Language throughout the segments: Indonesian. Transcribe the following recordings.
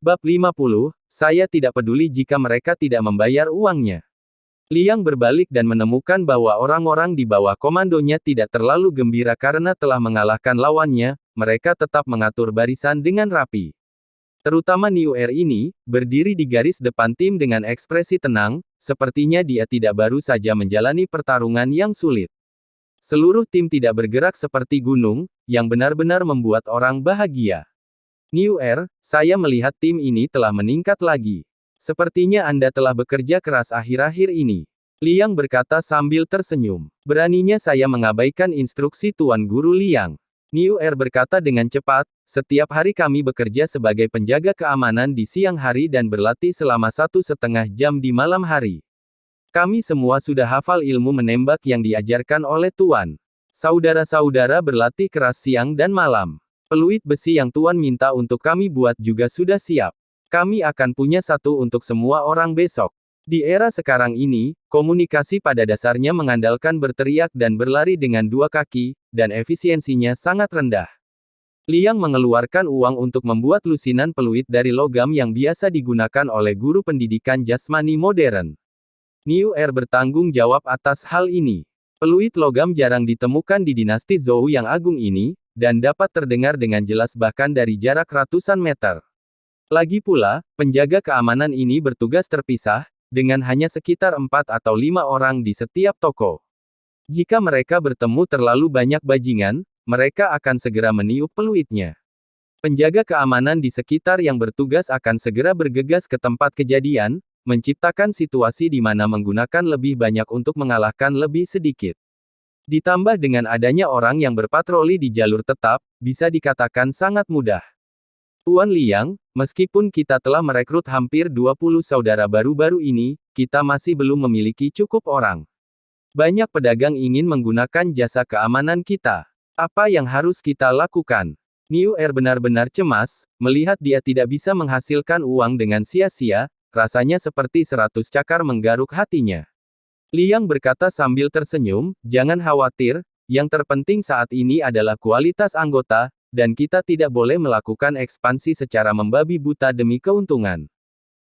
Bab 50, saya tidak peduli jika mereka tidak membayar uangnya. Liang berbalik dan menemukan bahwa orang-orang di bawah komandonya tidak terlalu gembira karena telah mengalahkan lawannya, mereka tetap mengatur barisan dengan rapi. Terutama New Air ini, berdiri di garis depan tim dengan ekspresi tenang, sepertinya dia tidak baru saja menjalani pertarungan yang sulit. Seluruh tim tidak bergerak seperti gunung, yang benar-benar membuat orang bahagia. New Air, saya melihat tim ini telah meningkat lagi. Sepertinya Anda telah bekerja keras akhir-akhir ini. Liang berkata sambil tersenyum. Beraninya saya mengabaikan instruksi Tuan Guru Liang. New Air berkata dengan cepat, setiap hari kami bekerja sebagai penjaga keamanan di siang hari dan berlatih selama 1,5 jam di malam hari. Kami semua sudah hafal ilmu menembak yang diajarkan oleh Tuan. Saudara-saudara berlatih keras siang dan malam. Peluit besi yang Tuan minta untuk kami buat juga sudah siap. Kami akan punya satu untuk semua orang besok. Di era sekarang ini, komunikasi pada dasarnya mengandalkan berteriak dan berlari dengan dua kaki, dan efisiensinya sangat rendah. Liang mengeluarkan uang untuk membuat lusinan peluit dari logam yang biasa digunakan oleh guru pendidikan jasmani modern. New Air bertanggung jawab atas hal ini. Peluit logam jarang ditemukan di dinasti Zhou yang agung ini, dan dapat terdengar dengan jelas bahkan dari jarak ratusan meter. Lagi pula, penjaga keamanan ini bertugas terpisah, dengan hanya sekitar 4 atau 5 orang di setiap toko. Jika mereka bertemu terlalu banyak bajingan, mereka akan segera meniup peluitnya. Penjaga keamanan di sekitar yang bertugas akan segera bergegas ke tempat kejadian, menciptakan situasi di mana menggunakan lebih banyak untuk mengalahkan lebih sedikit. Ditambah dengan adanya orang yang berpatroli di jalur tetap, bisa dikatakan sangat mudah. Tuan Liang, meskipun kita telah merekrut hampir 20 saudara baru-baru ini, kita masih belum memiliki cukup orang. Banyak pedagang ingin menggunakan jasa keamanan kita. Apa yang harus kita lakukan? New Air benar-benar cemas, melihat dia tidak bisa menghasilkan uang dengan sia-sia, rasanya seperti 100 cakar menggaruk hatinya. Liang berkata sambil tersenyum, jangan khawatir, yang terpenting saat ini adalah kualitas anggota, dan kita tidak boleh melakukan ekspansi secara membabi buta demi keuntungan.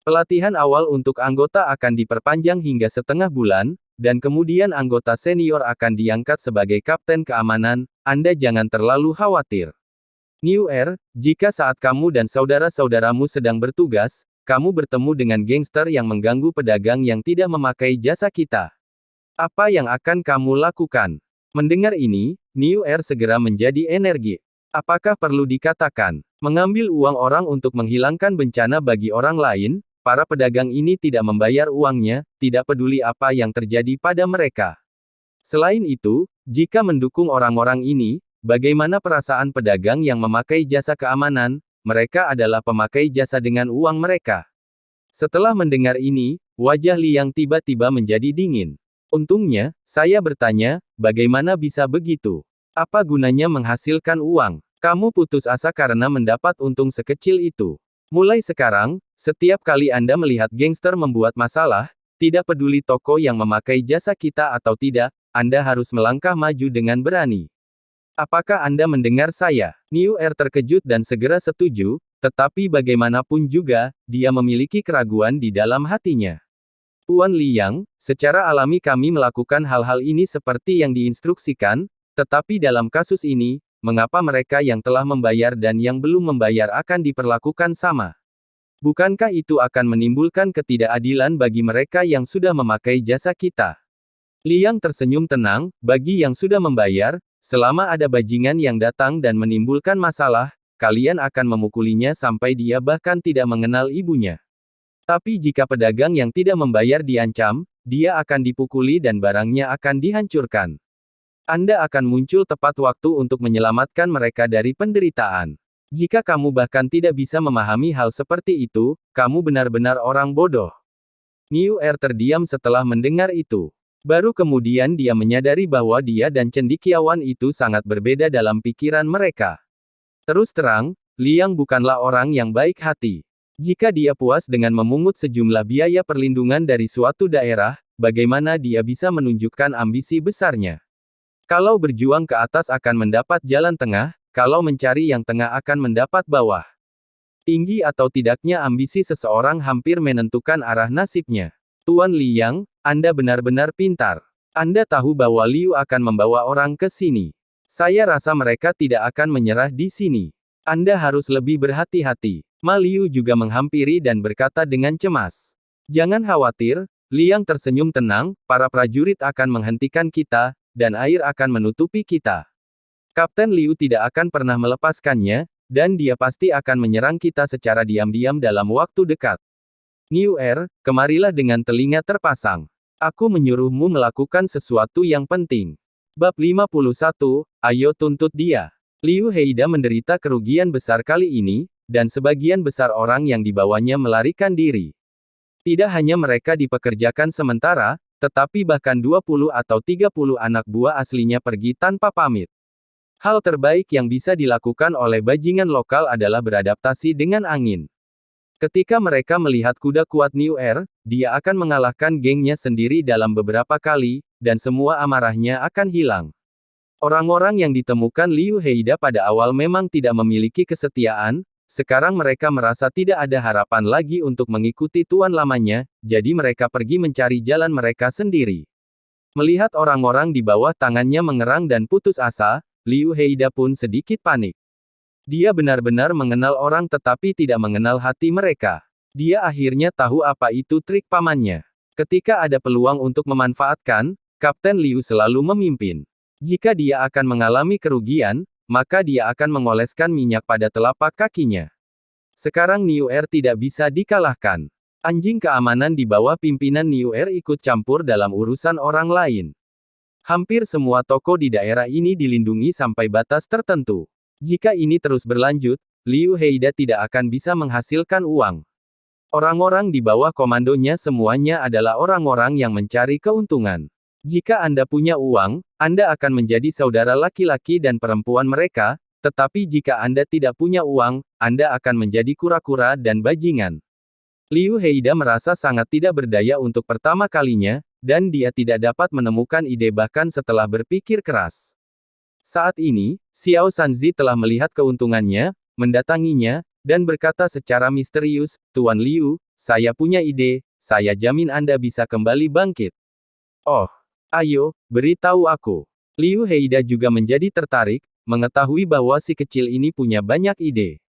Pelatihan awal untuk anggota akan diperpanjang hingga setengah bulan, dan kemudian anggota senior akan diangkat sebagai kapten keamanan, Anda jangan terlalu khawatir. New Air, jika saat kamu dan saudara-saudaramu sedang bertugas, kamu bertemu dengan gangster yang mengganggu pedagang yang tidak memakai jasa kita. Apa yang akan kamu lakukan? Mendengar ini, New Air segera menjadi energi. Apakah perlu dikatakan, mengambil uang orang untuk menghilangkan bencana bagi orang lain, para pedagang ini tidak membayar uangnya, tidak peduli apa yang terjadi pada mereka. Selain itu, jika mendukung orang-orang ini, bagaimana perasaan pedagang yang memakai jasa keamanan? Mereka adalah pemakai jasa dengan uang mereka. Setelah mendengar ini, wajah Liang tiba-tiba menjadi dingin. Untungnya, saya bertanya, bagaimana bisa begitu? Apa gunanya menghasilkan uang? Kamu putus asa karena mendapat untung sekecil itu. Mulai sekarang, setiap kali Anda melihat gangster membuat masalah, tidak peduli toko yang memakai jasa kita atau tidak, Anda harus melangkah maju dengan berani. Apakah Anda mendengar saya? New Air terkejut dan segera setuju, tetapi bagaimanapun juga, dia memiliki keraguan di dalam hatinya. Tuan Liang, secara alami kami melakukan hal-hal ini seperti yang diinstruksikan, tetapi dalam kasus ini, mengapa mereka yang telah membayar dan yang belum membayar akan diperlakukan sama? Bukankah itu akan menimbulkan ketidakadilan bagi mereka yang sudah memakai jasa kita? Liang tersenyum tenang, bagi yang sudah membayar, selama ada bajingan yang datang dan menimbulkan masalah, kalian akan memukulinya sampai dia bahkan tidak mengenal ibunya. Tapi jika pedagang yang tidak membayar diancam, dia akan dipukuli dan barangnya akan dihancurkan. Anda akan muncul tepat waktu untuk menyelamatkan mereka dari penderitaan. Jika kamu bahkan tidak bisa memahami hal seperti itu, kamu benar-benar orang bodoh. New Air terdiam setelah mendengar itu. Baru kemudian dia menyadari bahwa dia dan cendekiawan itu sangat berbeda dalam pikiran mereka. Terus terang, Liang bukanlah orang yang baik hati. Jika dia puas dengan memungut sejumlah biaya perlindungan dari suatu daerah, bagaimana dia bisa menunjukkan ambisi besarnya? Kalau berjuang ke atas akan mendapat jalan tengah, kalau mencari yang tengah akan mendapat bawah. Tinggi atau tidaknya ambisi seseorang hampir menentukan arah nasibnya. Tuan Liang, Anda benar-benar pintar. Anda tahu bahwa Liu akan membawa orang ke sini. Saya rasa mereka tidak akan menyerah di sini. Anda harus lebih berhati-hati. Ma Liu juga menghampiri dan berkata dengan cemas. Jangan khawatir, Liang tersenyum tenang, para prajurit akan menghentikan kita, dan air akan menutupi kita. Kapten Liu tidak akan pernah melepaskannya, dan dia pasti akan menyerang kita secara diam-diam dalam waktu dekat. Niu Er, kemarilah dengan telinga terpasang. Aku menyuruhmu melakukan sesuatu yang penting. Bab 51, ayo tuntut dia. Liu Heida menderita kerugian besar kali ini, dan sebagian besar orang yang dibawanya melarikan diri. Tidak hanya mereka dipekerjakan sementara, tetapi bahkan 20 atau 30 anak buah aslinya pergi tanpa pamit. Hal terbaik yang bisa dilakukan oleh bajingan lokal adalah beradaptasi dengan angin. Ketika mereka melihat kuda kuat Niu Er, dia akan mengalahkan gengnya sendiri dalam beberapa kali, dan semua amarahnya akan hilang. Orang-orang yang ditemukan Liu Heida pada awal memang tidak memiliki kesetiaan, sekarang mereka merasa tidak ada harapan lagi untuk mengikuti tuan lamanya, jadi mereka pergi mencari jalan mereka sendiri. Melihat orang-orang di bawah tangannya mengerang dan putus asa, Liu Heida pun sedikit panik. Dia benar-benar mengenal orang tetapi tidak mengenal hati mereka. Dia akhirnya tahu apa itu trik pamannya. Ketika ada peluang untuk memanfaatkan, Kapten Liu selalu memimpin. Jika dia akan mengalami kerugian, maka dia akan mengoleskan minyak pada telapak kakinya. Sekarang Niu Er tidak bisa dikalahkan. Anjing keamanan di bawah pimpinan Niu Er ikut campur dalam urusan orang lain. Hampir semua toko di daerah ini dilindungi sampai batas tertentu. Jika ini terus berlanjut, Liu Heida tidak akan bisa menghasilkan uang. Orang-orang di bawah komandonya semuanya adalah orang-orang yang mencari keuntungan. Jika Anda punya uang, Anda akan menjadi saudara laki-laki dan perempuan mereka, tetapi jika Anda tidak punya uang, Anda akan menjadi kura-kura dan bajingan. Liu Heida merasa sangat tidak berdaya untuk pertama kalinya, dan dia tidak dapat menemukan ide bahkan setelah berpikir keras. Saat ini, Xiao Sanzi telah melihat keuntungannya, mendatanginya, dan berkata secara misterius, Tuan Liu, saya punya ide, saya jamin Anda bisa kembali bangkit. Oh, ayo, beritahu aku. Liu Heida juga menjadi tertarik, mengetahui bahwa si kecil ini punya banyak ide.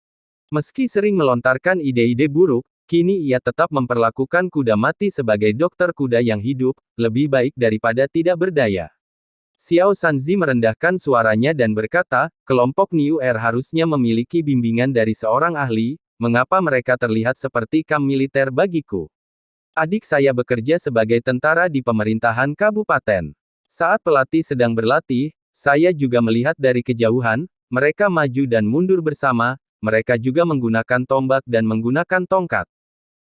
Meski sering melontarkan ide-ide buruk, kini ia tetap memperlakukan kuda mati sebagai dokter kuda yang hidup, lebih baik daripada tidak berdaya. Xiao Sanzi merendahkan suaranya dan berkata, kelompok Niu Er harusnya memiliki bimbingan dari seorang ahli, mengapa mereka terlihat seperti kam militer bagiku? Adik saya bekerja sebagai tentara di pemerintahan kabupaten. Saat pelatih sedang berlatih, saya juga melihat dari kejauhan, mereka maju dan mundur bersama, mereka juga menggunakan tombak dan menggunakan tongkat.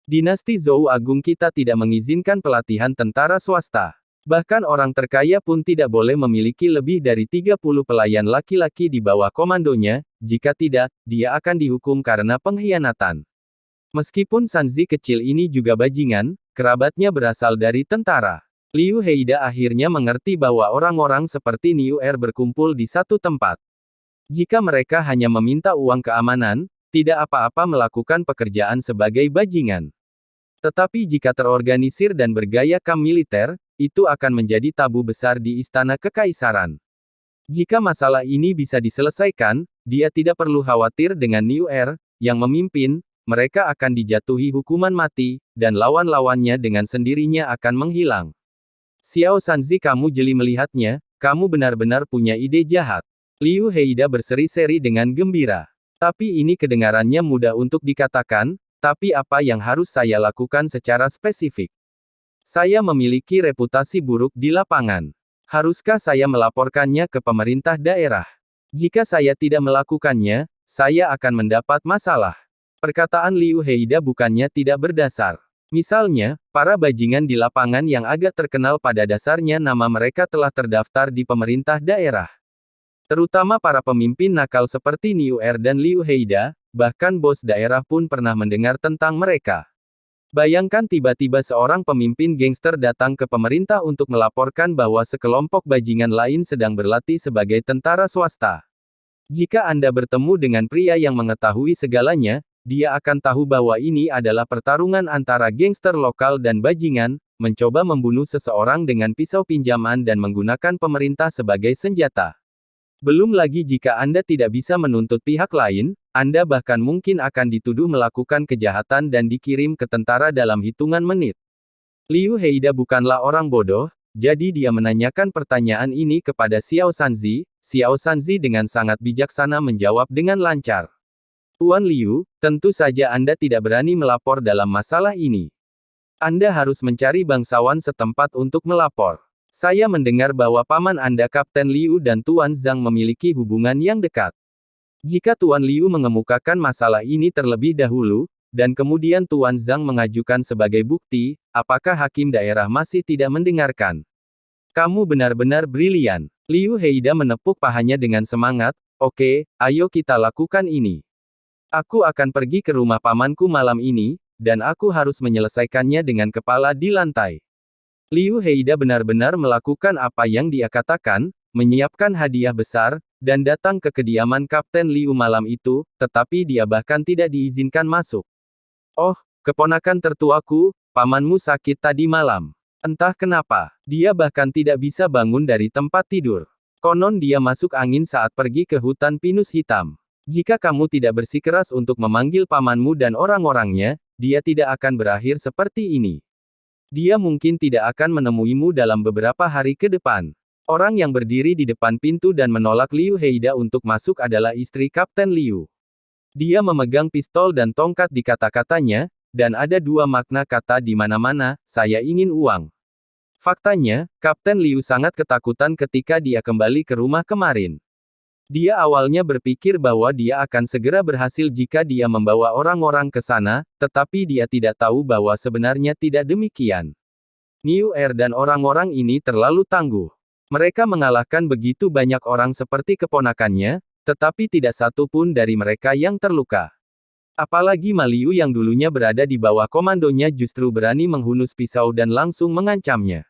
Dinasti Zhou Agung kita tidak mengizinkan pelatihan tentara swasta. Bahkan orang terkaya pun tidak boleh memiliki lebih dari 30 pelayan laki-laki di bawah komandonya, jika tidak, dia akan dihukum karena pengkhianatan. Meskipun Sanzi kecil ini juga bajingan, kerabatnya berasal dari tentara. Liu Heida akhirnya mengerti bahwa orang-orang seperti Niu Er berkumpul di satu tempat. Jika mereka hanya meminta uang keamanan, tidak apa-apa melakukan pekerjaan sebagai bajingan. Tetapi jika terorganisir dan bergaya kam militer, itu akan menjadi tabu besar di istana kekaisaran. Jika masalah ini bisa diselesaikan, dia tidak perlu khawatir dengan Niu Er, yang memimpin, mereka akan dijatuhi hukuman mati, dan lawan-lawannya dengan sendirinya akan menghilang. Xiao Sanzi, kamu jeli melihatnya, kamu benar-benar punya ide jahat. Liu Heida berseri-seri dengan gembira. Tapi ini kedengarannya mudah untuk dikatakan, tapi apa yang harus saya lakukan secara spesifik? Saya memiliki reputasi buruk di lapangan. Haruskah saya melaporkannya ke pemerintah daerah? Jika saya tidak melakukannya, saya akan mendapat masalah. Perkataan Liu Heida bukannya tidak berdasar. Misalnya, para bajingan di lapangan yang agak terkenal pada dasarnya nama mereka telah terdaftar di pemerintah daerah. Terutama para pemimpin nakal seperti Niu Er dan Liu Heida, bahkan bos daerah pun pernah mendengar tentang mereka. Bayangkan tiba-tiba seorang pemimpin gangster datang ke pemerintah untuk melaporkan bahwa sekelompok bajingan lain sedang berlatih sebagai tentara swasta. Jika Anda bertemu dengan pria yang mengetahui segalanya, dia akan tahu bahwa ini adalah pertarungan antara gangster lokal dan bajingan, mencoba membunuh seseorang dengan pisau pinjaman dan menggunakan pemerintah sebagai senjata. Belum lagi jika Anda tidak bisa menuntut pihak lain, Anda bahkan mungkin akan dituduh melakukan kejahatan dan dikirim ke tentara dalam hitungan menit. Liu Heida bukanlah orang bodoh, jadi dia menanyakan pertanyaan ini kepada Xiao Sanzi. Xiao Sanzi dengan sangat bijaksana menjawab dengan lancar. Tuan Liu, tentu saja Anda tidak berani melapor dalam masalah ini. Anda harus mencari bangsawan setempat untuk melapor. Saya mendengar bahwa paman Anda Kapten Liu dan Tuan Zhang memiliki hubungan yang dekat. Jika Tuan Liu mengemukakan masalah ini terlebih dahulu, dan kemudian Tuan Zhang mengajukan sebagai bukti, apakah hakim daerah masih tidak mendengarkan? Kamu benar-benar brilian. Liu Heida menepuk pahanya dengan semangat. Oke, ayo kita lakukan ini. Aku akan pergi ke rumah pamanku malam ini, dan aku harus menyelesaikannya dengan kepala di lantai. Liu Heida benar-benar melakukan apa yang dia katakan, menyiapkan hadiah besar, dan datang ke kediaman Kapten Liu malam itu, tetapi dia bahkan tidak diizinkan masuk. Oh, keponakan tertuaku, pamanmu sakit tadi malam. Entah kenapa, dia bahkan tidak bisa bangun dari tempat tidur. Konon dia masuk angin saat pergi ke hutan pinus hitam. Jika kamu tidak bersikeras untuk memanggil pamanmu dan orang-orangnya, dia tidak akan berakhir seperti ini. Dia mungkin tidak akan menemuimu dalam beberapa hari ke depan. Orang yang berdiri di depan pintu dan menolak Liu Heida untuk masuk adalah istri Kapten Liu. Dia memegang pistol dan tongkat di kata-katanya, dan ada dua makna kata di mana-mana, saya ingin uang. Faktanya, Kapten Liu sangat ketakutan ketika dia kembali ke rumah kemarin. Dia awalnya berpikir bahwa dia akan segera berhasil jika dia membawa orang-orang ke sana, tetapi dia tidak tahu bahwa sebenarnya tidak demikian. Niu Er dan orang-orang ini terlalu tangguh. Mereka mengalahkan begitu banyak orang seperti keponakannya, tetapi tidak satu pun dari mereka yang terluka. Apalagi Ma Liu yang dulunya berada di bawah komandonya justru berani menghunus pisau dan langsung mengancamnya.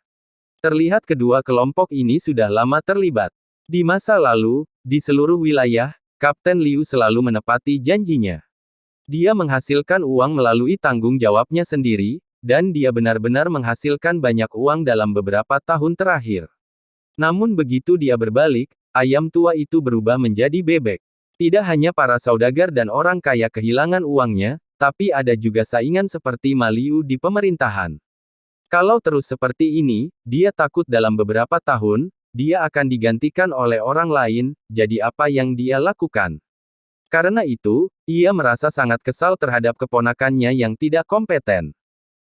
Terlihat kedua kelompok ini sudah lama terlibat. Di masa lalu, di seluruh wilayah, Kapten Liu selalu menepati janjinya. Dia menghasilkan uang melalui tanggung jawabnya sendiri, dan dia benar-benar menghasilkan banyak uang dalam beberapa tahun terakhir. Namun begitu dia berbalik, ayam tua itu berubah menjadi bebek. Tidak hanya para saudagar dan orang kaya kehilangan uangnya, tapi ada juga saingan seperti Ma Liu di pemerintahan. Kalau terus seperti ini, dia takut dalam beberapa tahun, dia akan digantikan oleh orang lain, jadi apa yang dia lakukan? Karena itu, ia merasa sangat kesal terhadap keponakannya yang tidak kompeten.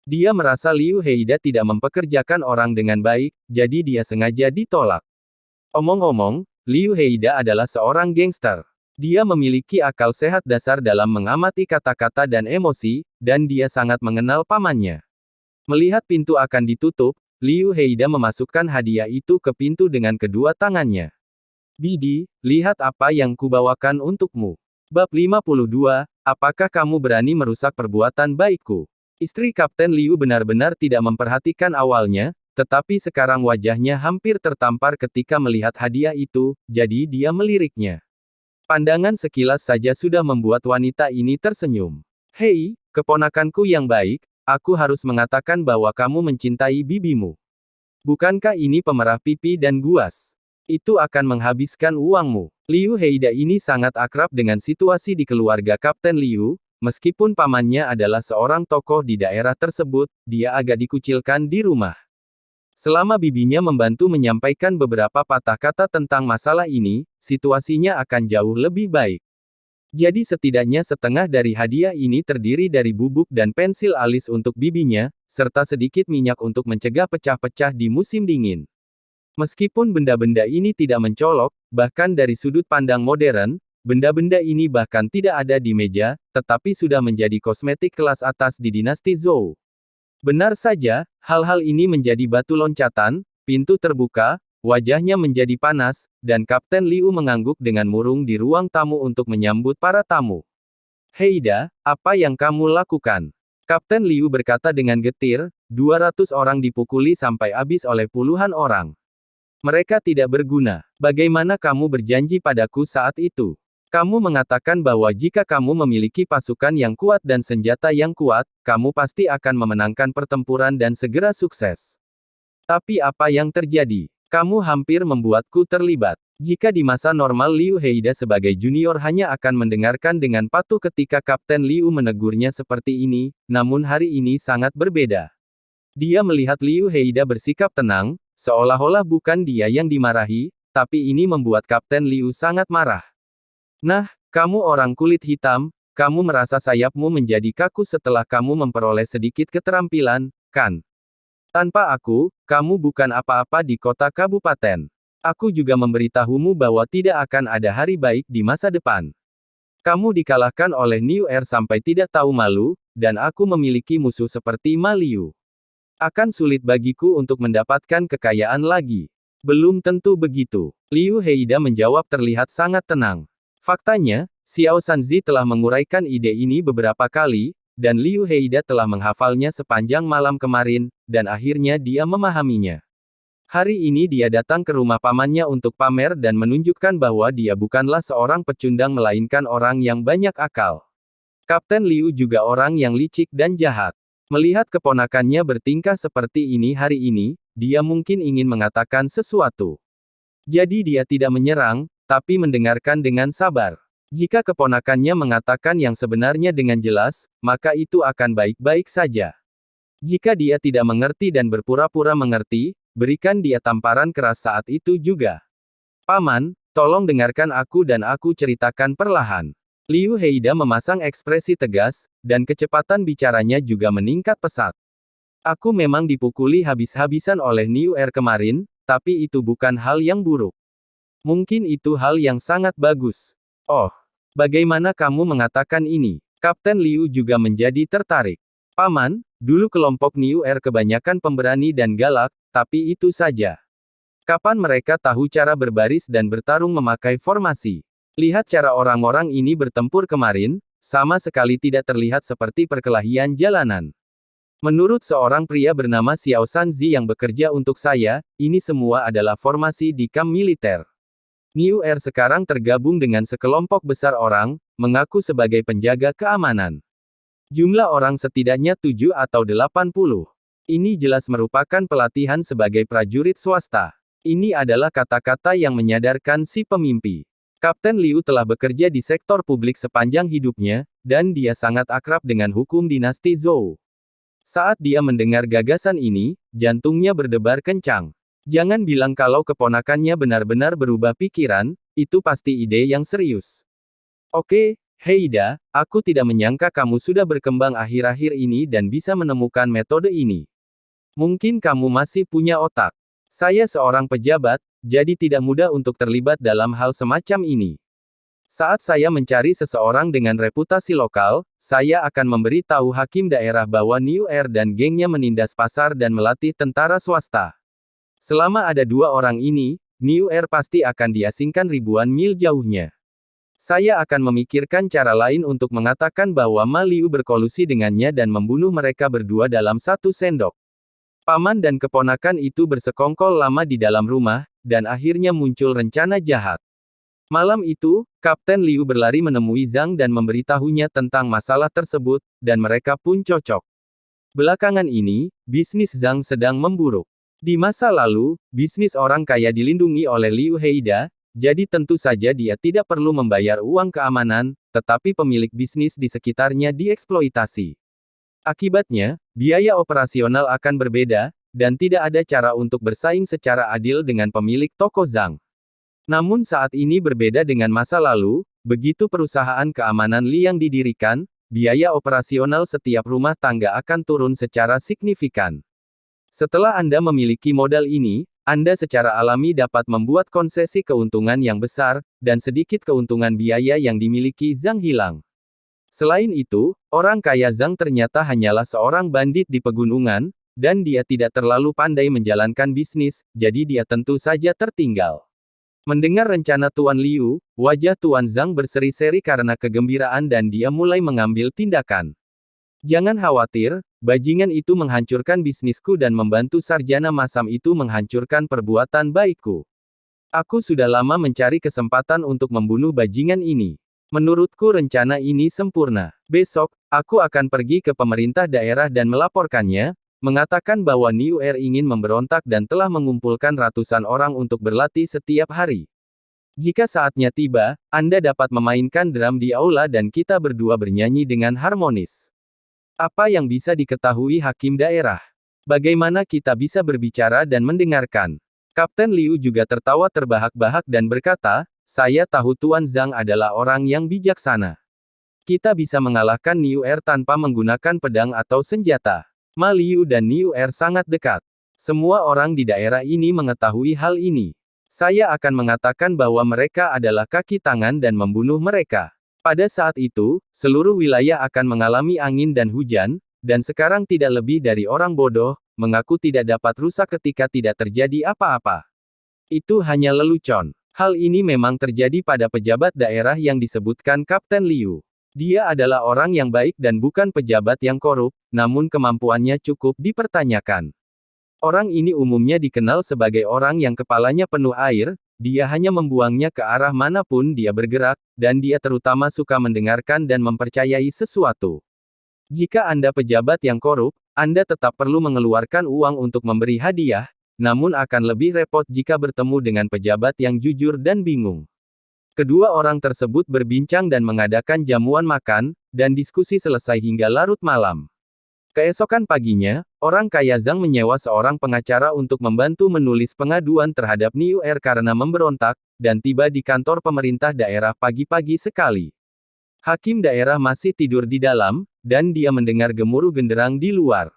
Dia merasa Liu Heida tidak mempekerjakan orang dengan baik, jadi dia sengaja ditolak. Omong-omong, Liu Heida adalah seorang gangster. Dia memiliki akal sehat dasar dalam mengamati kata-kata dan emosi, dan dia sangat mengenal pamannya. Melihat pintu akan ditutup, Liu Heida memasukkan hadiah itu ke pintu dengan kedua tangannya. Bibi, lihat apa yang kubawakan untukmu. Bab 52, apakah kamu berani merusak perbuatan baikku? Istri Kapten Liu benar-benar tidak memperhatikan awalnya, tetapi sekarang wajahnya hampir tertampar ketika melihat hadiah itu, jadi dia meliriknya. Pandangan sekilas saja sudah membuat wanita ini tersenyum. Hei, keponakanku yang baik, aku harus mengatakan bahwa kamu mencintai bibimu. Bukankah ini pemerah pipi dan guas? Itu akan menghabiskan uangmu. Liu Heida ini sangat akrab dengan situasi di keluarga Kapten Liu, meskipun pamannya adalah seorang tokoh di daerah tersebut, dia agak dikucilkan di rumah. Selama bibinya membantu menyampaikan beberapa patah kata tentang masalah ini, situasinya akan jauh lebih baik. Jadi setidaknya setengah dari hadiah ini terdiri dari bubuk dan pensil alis untuk bibinya, serta sedikit minyak untuk mencegah pecah-pecah di musim dingin. Meskipun benda-benda ini tidak mencolok, bahkan dari sudut pandang modern, benda-benda ini bahkan tidak ada di meja, tetapi sudah menjadi kosmetik kelas atas di dinasti Zhou. Benar saja, hal-hal ini menjadi batu loncatan, pintu terbuka, wajahnya menjadi panas, dan Kapten Liu mengangguk dengan murung di ruang tamu untuk menyambut para tamu. Heida, apa yang kamu lakukan? Kapten Liu berkata dengan getir, 200 orang dipukuli sampai habis oleh puluhan orang. Mereka tidak berguna. Bagaimana kamu berjanji padaku saat itu? Kamu mengatakan bahwa jika kamu memiliki pasukan yang kuat dan senjata yang kuat, kamu pasti akan memenangkan pertempuran dan segera sukses. Tapi apa yang terjadi? Kamu hampir membuatku terlibat. Jika di masa normal Liu Heida sebagai junior hanya akan mendengarkan dengan patuh ketika Kapten Liu menegurnya seperti ini, namun hari ini sangat berbeda. Dia melihat Liu Heida bersikap tenang, seolah-olah bukan dia yang dimarahi, tapi ini membuat Kapten Liu sangat marah. Nah, kamu orang kulit hitam, kamu merasa sayapmu menjadi kaku setelah kamu memperoleh sedikit keterampilan, kan? Tanpa aku, kamu bukan apa-apa di kota kabupaten. Aku juga memberitahumu bahwa tidak akan ada hari baik di masa depan. Kamu dikalahkan oleh New Air sampai tidak tahu malu, dan aku memiliki musuh seperti Ma Liu. Akan sulit bagiku untuk mendapatkan kekayaan lagi. Belum tentu begitu. Liu Heida menjawab terlihat sangat tenang. Faktanya, Xiao Sanzi telah menguraikan ide ini beberapa kali, dan Liu Heida telah menghafalnya sepanjang malam kemarin, dan akhirnya dia memahaminya. Hari ini dia datang ke rumah pamannya untuk pamer dan menunjukkan bahwa dia bukanlah seorang pecundang melainkan orang yang banyak akal. Kapten Liu juga orang yang licik dan jahat. Melihat keponakannya bertingkah seperti ini hari ini, dia mungkin ingin mengatakan sesuatu. Jadi dia tidak menyerang, tapi mendengarkan dengan sabar. Jika keponakannya mengatakan yang sebenarnya dengan jelas, maka itu akan baik-baik saja. Jika dia tidak mengerti dan berpura-pura mengerti, berikan dia tamparan keras saat itu juga. Paman, tolong dengarkan aku dan aku ceritakan perlahan. Liu Heida memasang ekspresi tegas, dan kecepatan bicaranya juga meningkat pesat. Aku memang dipukuli habis-habisan oleh New Air kemarin, tapi itu bukan hal yang buruk. Mungkin itu hal yang sangat bagus. Oh, bagaimana kamu mengatakan ini? Kapten Liu juga menjadi tertarik. Paman, dulu kelompok New Air kebanyakan pemberani dan galak, tapi itu saja. Kapan mereka tahu cara berbaris dan bertarung memakai formasi? Lihat cara orang-orang ini bertempur kemarin, sama sekali tidak terlihat seperti perkelahian jalanan. Menurut seorang pria bernama Xiao Sanzi yang bekerja untuk saya, ini semua adalah formasi di kamp militer. New Air sekarang tergabung dengan sekelompok besar orang, mengaku sebagai penjaga keamanan. Jumlah orang setidaknya 7 atau 80. Ini jelas merupakan pelatihan sebagai prajurit swasta. Ini adalah kata-kata yang menyadarkan si pemimpi. Kapten Liu telah bekerja di sektor publik sepanjang hidupnya, dan dia sangat akrab dengan hukum dinasti Zhou. Saat dia mendengar gagasan ini, jantungnya berdebar kencang. Jangan bilang kalau keponakannya benar-benar berubah pikiran, itu pasti ide yang serius. Oke, Heida, aku tidak menyangka kamu sudah berkembang akhir-akhir ini dan bisa menemukan metode ini. Mungkin kamu masih punya otak. Saya seorang pejabat, jadi tidak mudah untuk terlibat dalam hal semacam ini. Saat saya mencari seseorang dengan reputasi lokal, saya akan memberi tahu hakim daerah bahwa New Air dan gengnya menindas pasar dan melatih tentara swasta. Selama ada dua orang ini, New Air pasti akan diasingkan ribuan mil jauhnya. Saya akan memikirkan cara lain untuk mengatakan bahwa Ma Liu berkolusi dengannya dan membunuh mereka berdua dalam satu sendok. Paman dan keponakan itu bersekongkol lama di dalam rumah, dan akhirnya muncul rencana jahat. Malam itu, Kapten Liu berlari menemui Zhang dan memberitahunya tentang masalah tersebut, dan mereka pun cocok. Belakangan ini, bisnis Zhang sedang memburuk. Di masa lalu, bisnis orang kaya dilindungi oleh Liu Heida, jadi tentu saja dia tidak perlu membayar uang keamanan, tetapi pemilik bisnis di sekitarnya dieksploitasi. Akibatnya, biaya operasional akan berbeda, dan tidak ada cara untuk bersaing secara adil dengan pemilik toko Zhang. Namun saat ini berbeda dengan masa lalu, begitu perusahaan keamanan Li yang didirikan, biaya operasional setiap rumah tangga akan turun secara signifikan. Setelah Anda memiliki modal ini, Anda secara alami dapat membuat konsesi keuntungan yang besar, dan sedikit keuntungan biaya yang dimiliki Zhang hilang. Selain itu, orang kaya Zhang ternyata hanyalah seorang bandit di pegunungan, dan dia tidak terlalu pandai menjalankan bisnis, jadi dia tentu saja tertinggal. Mendengar rencana Tuan Liu, wajah Tuan Zhang berseri-seri karena kegembiraan dan dia mulai mengambil tindakan. Jangan khawatir, bajingan itu menghancurkan bisnisku dan membantu sarjana masam itu menghancurkan perbuatan baikku. Aku sudah lama mencari kesempatan untuk membunuh bajingan ini. Menurutku rencana ini sempurna. Besok, aku akan pergi ke pemerintah daerah dan melaporkannya, mengatakan bahwa New Air ingin memberontak dan telah mengumpulkan ratusan orang untuk berlatih setiap hari. Jika saatnya tiba, Anda dapat memainkan drum di aula dan kita berdua bernyanyi dengan harmonis. Apa yang bisa diketahui hakim daerah? Bagaimana kita bisa berbicara dan mendengarkan? Kapten Liu juga tertawa terbahak-bahak dan berkata, saya tahu Tuan Zhang adalah orang yang bijaksana. Kita bisa mengalahkan New Air tanpa menggunakan pedang atau senjata. Ma Liu dan New Air sangat dekat. Semua orang di daerah ini mengetahui hal ini. Saya akan mengatakan bahwa mereka adalah kaki tangan dan membunuh mereka. Pada saat itu, seluruh wilayah akan mengalami angin dan hujan, dan sekarang tidak lebih dari orang bodoh, mengaku tidak dapat rusak ketika tidak terjadi apa-apa. Itu hanya lelucon. Hal ini memang terjadi pada pejabat daerah yang disebutkan Kapten Liu. Dia adalah orang yang baik dan bukan pejabat yang korup, namun kemampuannya cukup dipertanyakan. Orang ini umumnya dikenal sebagai orang yang kepalanya penuh air, dia hanya membuangnya ke arah manapun dia bergerak, dan dia terutama suka mendengarkan dan mempercayai sesuatu. Jika Anda pejabat yang korup, Anda tetap perlu mengeluarkan uang untuk memberi hadiah, namun akan lebih repot jika bertemu dengan pejabat yang jujur dan bingung. Kedua orang tersebut berbincang dan mengadakan jamuan makan, dan diskusi selesai hingga larut malam. Keesokan paginya, orang kaya Zhang menyewa seorang pengacara untuk membantu menulis pengaduan terhadap New Air karena memberontak, dan tiba di kantor pemerintah daerah pagi-pagi sekali. Hakim daerah masih tidur di dalam, dan dia mendengar gemuruh genderang di luar.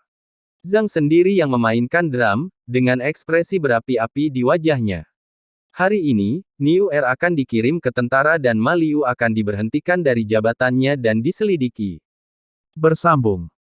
Zhang sendiri yang memainkan drum, dengan ekspresi berapi-api di wajahnya. Hari ini, New Air akan dikirim ke tentara dan Ma Liu akan diberhentikan dari jabatannya dan diselidiki. Bersambung.